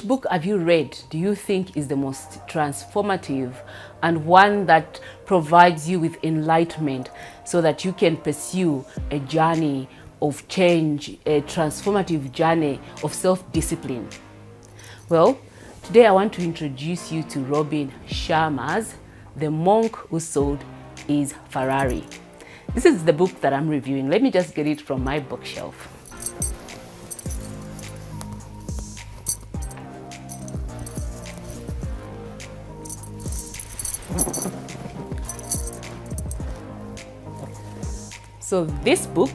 which book have you read do you think is the most transformative and one that provides you with enlightenment so that you can pursue a journey of change, a transformative journey of self-discipline? Well, today I want to introduce you to Robin Sharma's The Monk Who Sold His Ferrari. This is the book that I'm reviewing. Let me just get it from my bookshelf. So this book,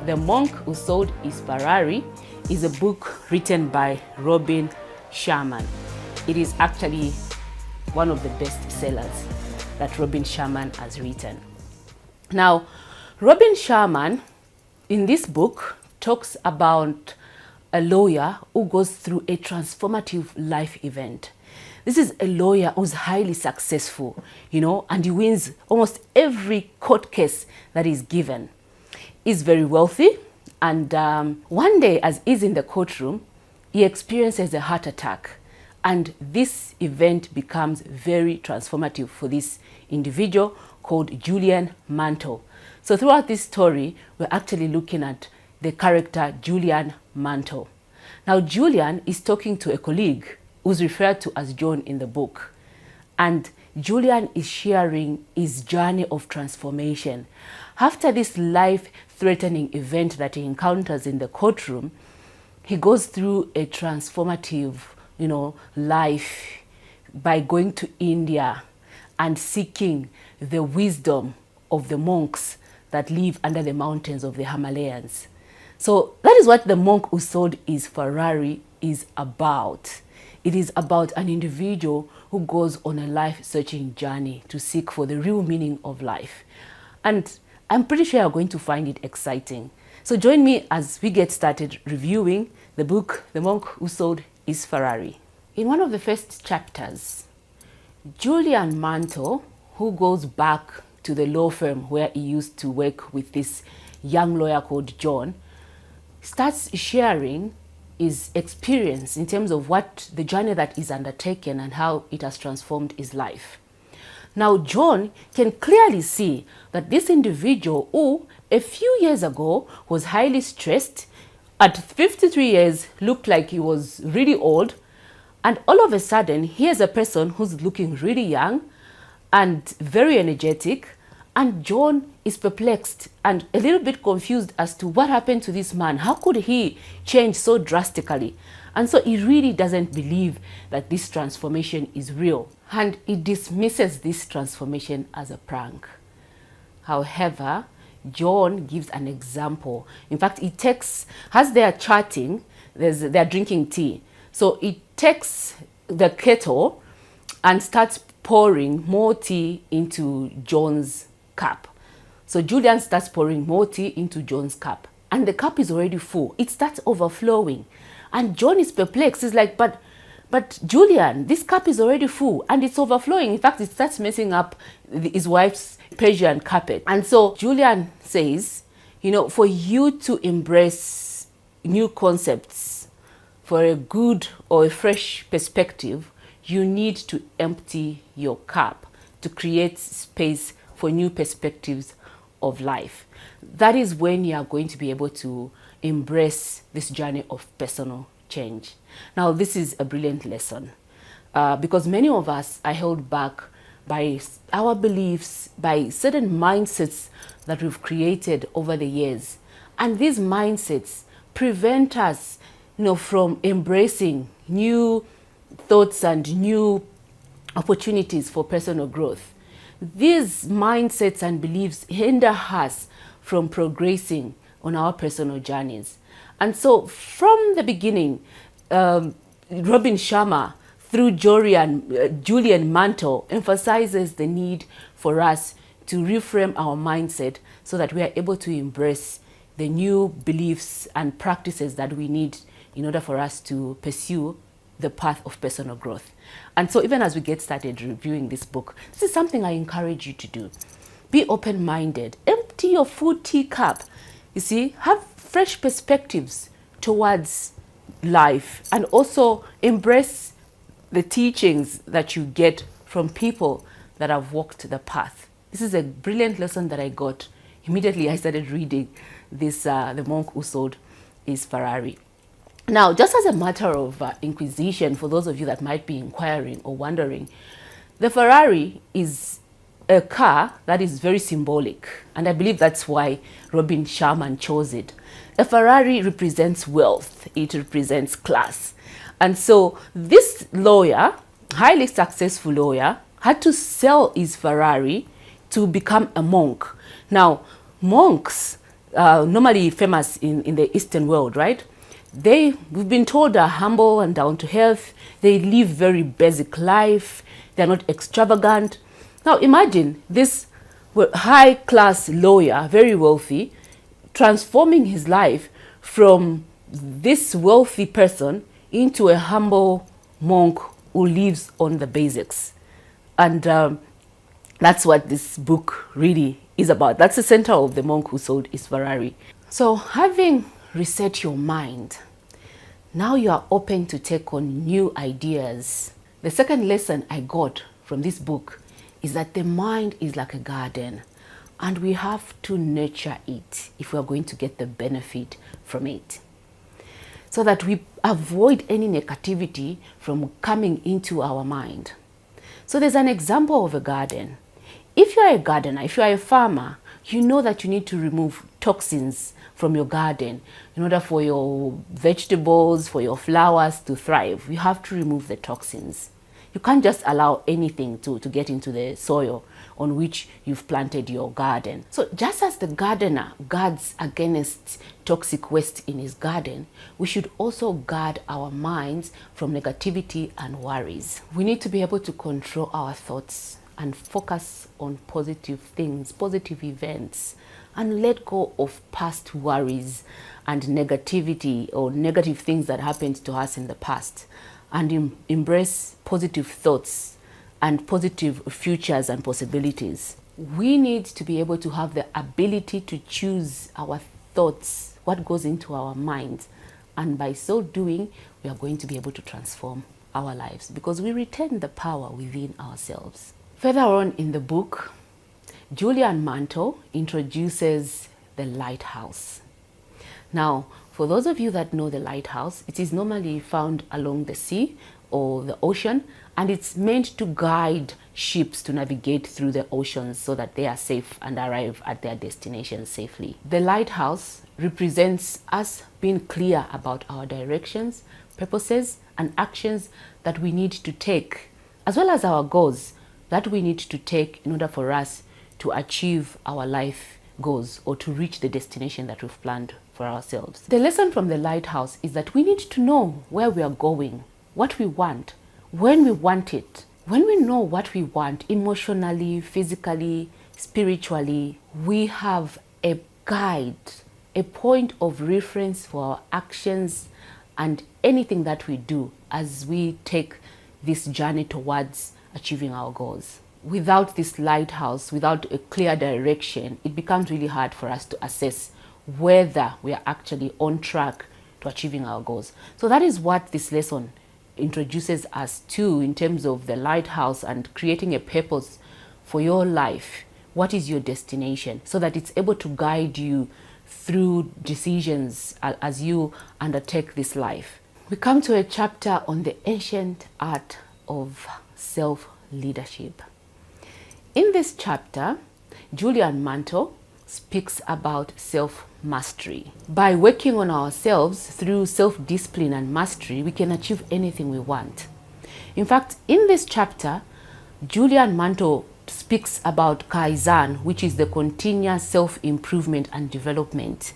The Monk Who Sold His Ferrari, is a book written by Robin Sharma. It is actually one of the best sellers that Robin Sharma has written. Now, Robin Sharma in this book talks about a lawyer who goes through a transformative life event. This is a lawyer who's highly successful, and he wins almost every court case that is given. He's very wealthy, and one day as he's in the courtroom, he experiences a heart attack. And this event becomes very transformative for this individual called Julian Mantle. So throughout this story, we're actually looking at the character Julian Mantle. Now, Julian is talking to a colleague who's referred to as John in the book. And Julian is sharing his journey of transformation. After this life-threatening event that he encounters in the courtroom, he goes through a transformative, life by going to India and seeking the wisdom of the monks that live under the mountains of the Himalayas. So that is what The Monk Who Sold His Ferrari is about. It is about an individual who goes on a life-searching journey to seek for the real meaning of life. And I'm pretty sure you're going to find it exciting. So join me as we get started reviewing the book, The Monk Who Sold His Ferrari. In one of the first chapters, Julian Mantle, who goes back to the law firm where he used to work with this young lawyer called John, starts sharing his experience in terms of what the journey that is undertaken and how it has transformed his life. Now, John can clearly see that this individual who a few years ago was highly stressed, at 53 years looked like he was really old, and all of a sudden here's a person who's looking really young and very energetic, and John is perplexed and a little bit confused as to what happened to this man. How could he change so drastically? And so he really doesn't believe that this transformation is real, and he dismisses this transformation as a prank. However, John gives an example. In fact, he takes, as they are chatting, they're drinking tea. So he takes the kettle and starts pouring more tea into John's cup. So Julian starts pouring more tea into John's cup, and the cup is already full. It starts overflowing, and John is perplexed. He's like, but Julian, this cup is already full and it's overflowing. In fact, it starts messing up his wife's Persian carpet. And so Julian says, for you to embrace new concepts for a good or a fresh perspective, you need to empty your cup to create space for new perspectives of life. That is when you are going to be able to embrace this journey of personal change. Now, this is a brilliant lesson because many of us are held back by our beliefs, by certain mindsets that we've created over the years. And these mindsets prevent us, from embracing new thoughts and new opportunities for personal growth. These mindsets and beliefs hinder us from progressing on our personal journeys. And so from the beginning, Robin Sharma, through Julian Mantle, emphasizes the need for us to reframe our mindset so that we are able to embrace the new beliefs and practices that we need in order for us to pursue the path of personal growth. And so even as we get started reviewing this book, this is something I encourage you to do. Be open-minded. Empty your full teacup. You see, have fresh perspectives towards life and also embrace the teachings that you get from people that have walked the path. This is a brilliant lesson that I got immediately I started reading this, The Monk Who Sold His Ferrari. Now, just as a matter of inquisition, for those of you that might be inquiring or wondering, the Ferrari is a car that is very symbolic, and I believe that's why Robin Sharma chose it. A Ferrari represents wealth, it represents class. And so this lawyer, highly successful lawyer, had to sell his Ferrari to become a monk. Now, monks, normally famous in the Eastern world, right? We've been told, are humble and down to earth. They live very basic life. They're not extravagant. Now imagine this high-class lawyer, very wealthy, transforming his life from this wealthy person into a humble monk who lives on the basics. And that's what this book really is about. That's the center of The Monk Who Sold His Ferrari. So having reset your mind, now you are open to take on new ideas. The second lesson I got from this book is that the mind is like a garden and we have to nurture it if we are going to get the benefit from it, so that we avoid any negativity from coming into our mind. So there's an example of a garden. If you are a gardener, if you are a farmer, you know that you need to remove toxins from your garden in order for your vegetables, for your flowers to thrive. You have to remove the toxins. You can't just allow anything to get into the soil on which you've planted your garden. So just as the gardener guards against toxic waste in his garden, we should also guard our minds from negativity and worries. We need to be able to control our thoughts and focus on positive things, positive events, and let go of past worries and negativity or negative things that happened to us in the past, and embrace positive thoughts and positive futures and possibilities. We need to be able to have the ability to choose our thoughts, what goes into our minds, and by so doing, we are going to be able to transform our lives because we retain the power within ourselves. Further on in the book, Julian Mantle introduces the lighthouse. Now, for those of you that know the lighthouse, it is normally found along the sea or the ocean, and it's meant to guide ships to navigate through the oceans so that they are safe and arrive at their destination safely. The lighthouse represents us being clear about our directions, purposes, and actions that we need to take, as well as our goals that we need to take in order for us to achieve our life goals or to reach the destination that we've planned for ourselves. The lesson from the lighthouse is that we need to know where we are going, what we want, when we want it. When we know what we want emotionally, physically, spiritually, we have a guide, a point of reference for our actions and anything that we do as we take this journey towards achieving our goals. Without this lighthouse, without a clear direction, it becomes really hard for us to assess whether we are actually on track to achieving our goals. So that is what this lesson introduces us to in terms of the lighthouse and creating a purpose for your life. What is your destination? So that it's able to guide you through decisions as you undertake this life. We come to a chapter on the ancient art of self-leadership. In this chapter, Julian Mantle speaks about self-mastery. By working on ourselves through self-discipline and mastery, we can achieve anything we want. In fact, in this chapter, Julian Mantle speaks about Kaizen, which is the continuous self-improvement and development.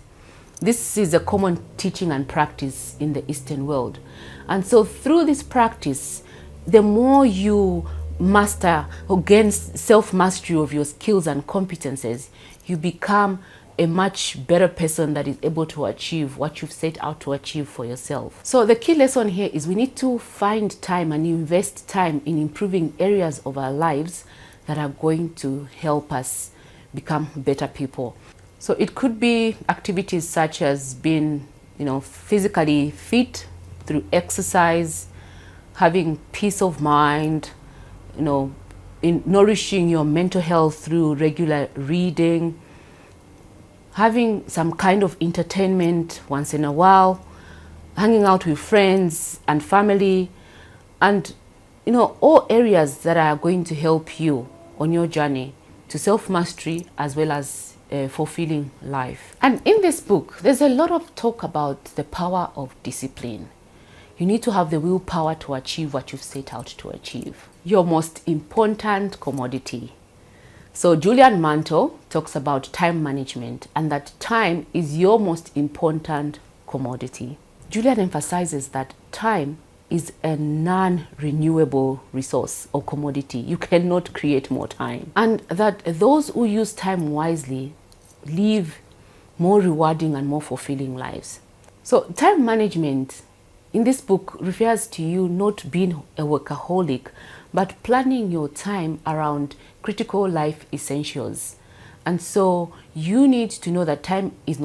This is a common teaching and practice in the Eastern world. And so through this practice, the more you master or gain self-mastery of your skills and competences, you become a much better person that is able to achieve what you've set out to achieve for yourself. So the key lesson here is we need to find time and invest time in improving areas of our lives that are going to help us become better people. So it could be activities such as being, physically fit, through exercise, having peace of mind, in nourishing your mental health through regular reading, having some kind of entertainment once in a while, hanging out with friends and family, and all areas that are going to help you on your journey to self-mastery as well as a fulfilling life. And in this book, there's a lot of talk about the power of discipline. You need to have the willpower to achieve what you've set out to achieve. Your most important commodity. So Julian Mantle talks about time management and that time is your most important commodity. Julian emphasizes that time is a non-renewable resource or commodity. You cannot create more time. And that those who use time wisely live more rewarding and more fulfilling lives. So time management in this book refers to you not being a workaholic, but planning your time around critical life essentials. And so you need to know that time is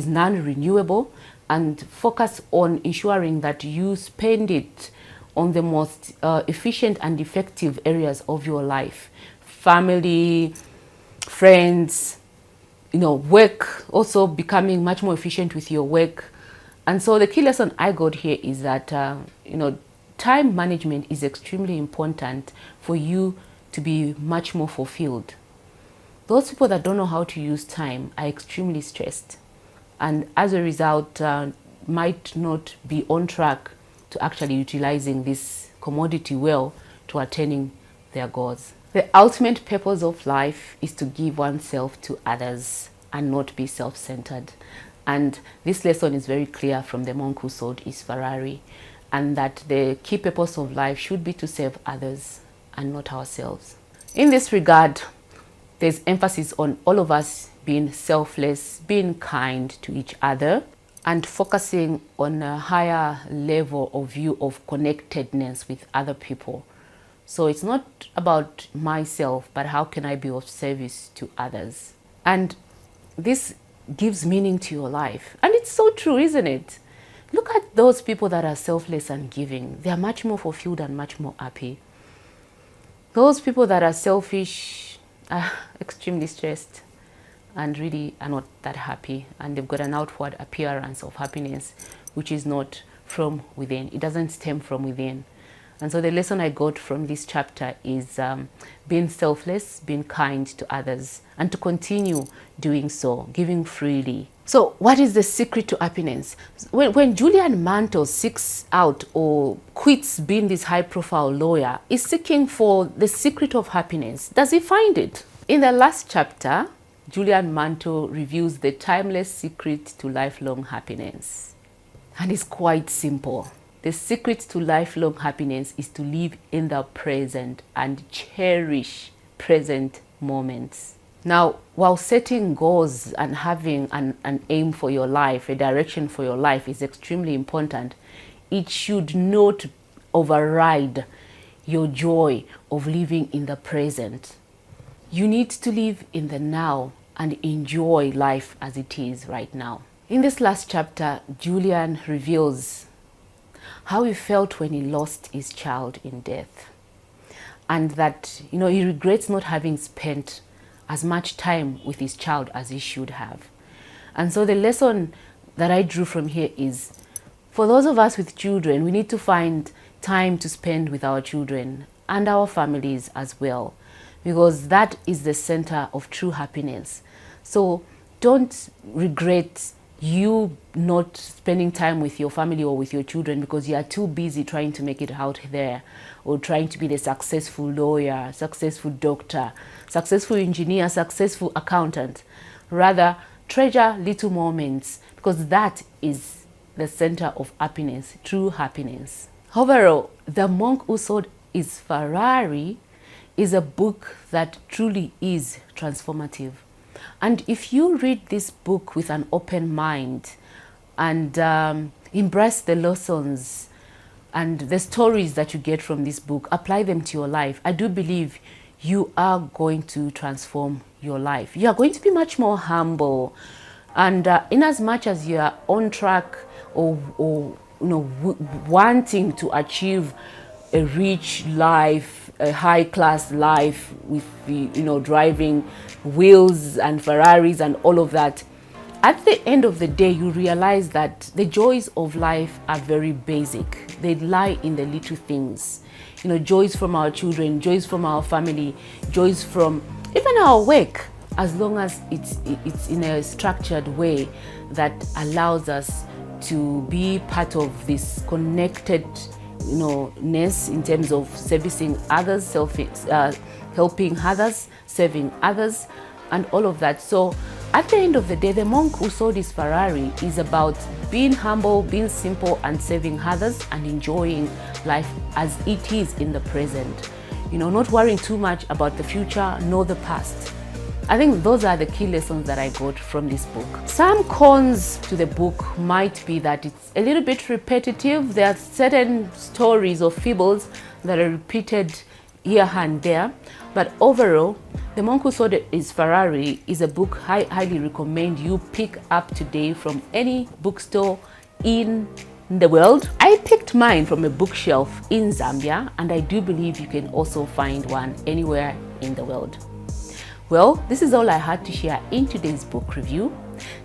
non-renewable, and focus on ensuring that you spend it on the most efficient and effective areas of your life. Family, friends, work, also becoming much more efficient with your work. And so the key lesson I got here is that, time management is extremely important for you to be much more fulfilled. Those people that don't know how to use time are extremely stressed, and as a result might not be on track to actually utilizing this commodity well to attaining their goals. The ultimate purpose of life is to give oneself to others and not be self-centered. And this lesson is very clear from the monk who sold his Ferrari, and that the key purpose of life should be to serve others and not ourselves. In this regard, there's emphasis on all of us being selfless, being kind to each other, and focusing on a higher level of view of connectedness with other people. So it's not about myself, but how can I be of service to others? And this gives meaning to your life. And it's so true, isn't it? Look at those people that are selfless and giving. They are much more fulfilled and much more happy. Those people that are selfish are extremely stressed and really are not that happy, and they've got an outward appearance of happiness which is not from within. It doesn't stem from within. And so the lesson I got from this chapter is being selfless, being kind to others, and to continue doing so, giving freely. So what is the secret to happiness? When Julian Mantle seeks out or quits being this high-profile lawyer, is seeking for the secret of happiness. Does he find it? In the last chapter, Julian Mantle reveals the timeless secret to lifelong happiness. And it's quite simple. The secret to lifelong happiness is to live in the present and cherish present moments. Now, while setting goals and having an aim for your life, a direction for your life is extremely important, it should not override your joy of living in the present. You need to live in the now and enjoy life as it is right now. In this last chapter, Julian reveals how he felt when he lost his child in death, and that he regrets not having spent as much time with his child as he should have. And so the lesson that I drew from here is, for those of us with children, we need to find time to spend with our children and our families as well, because that is the center of true happiness. So don't regret you not spending time with your family or with your children because you are too busy trying to make it out there, or trying to be the successful lawyer, successful doctor, successful engineer, successful accountant. Rather, treasure little moments, because that is the center of happiness, true happiness. Overall, The Monk Who Sold His Ferrari is a book that truly is transformative. And if you read this book with an open mind and embrace the lessons and the stories that you get from this book, apply them to your life, I do believe you are going to transform your life. You are going to be much more humble. And in as much as you are on track or wanting to achieve a rich life, a high-class life with driving wheels and Ferraris and all of that. At the end of the day, you realize that the joys of life are very basic. They lie in the little things. Joys from our children, joys from our family, joys from even our work, as long as it's in a structured way that allows us to be part of this connectedness in terms of servicing others, helping others, serving others, and all of that. So at the end of the day, the monk who sold his Ferrari is about being humble, being simple, and serving others, and enjoying life as it is in the present. Not worrying too much about the future nor the past. I think those are the key lessons that I got from this book. Some cons to the book might be that it's a little bit repetitive. There are certain stories or fables that are repeated here and there. But overall, The Monk Who Sold His Ferrari is a book I highly recommend you pick up today from any bookstore in the world. I picked mine from a bookshelf in Zambia, and I do believe you can also find one anywhere in the world. Well, this is all I had to share in today's book review.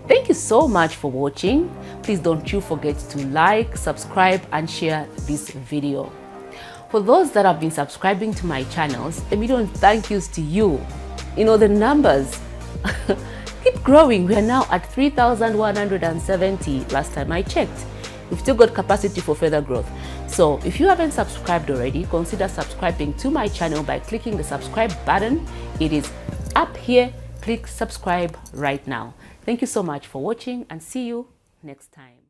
Thank you so much for watching. Please don't you forget to like, subscribe, and share this video. For those that have been subscribing to my channels, a million thank yous to you. The numbers keep growing. We are now at 3,170 last time I checked. We've still got capacity for further growth. So if you haven't subscribed already, consider subscribing to my channel by clicking the subscribe button. It is up here. Click subscribe right now. Thank you so much for watching, and see you next time.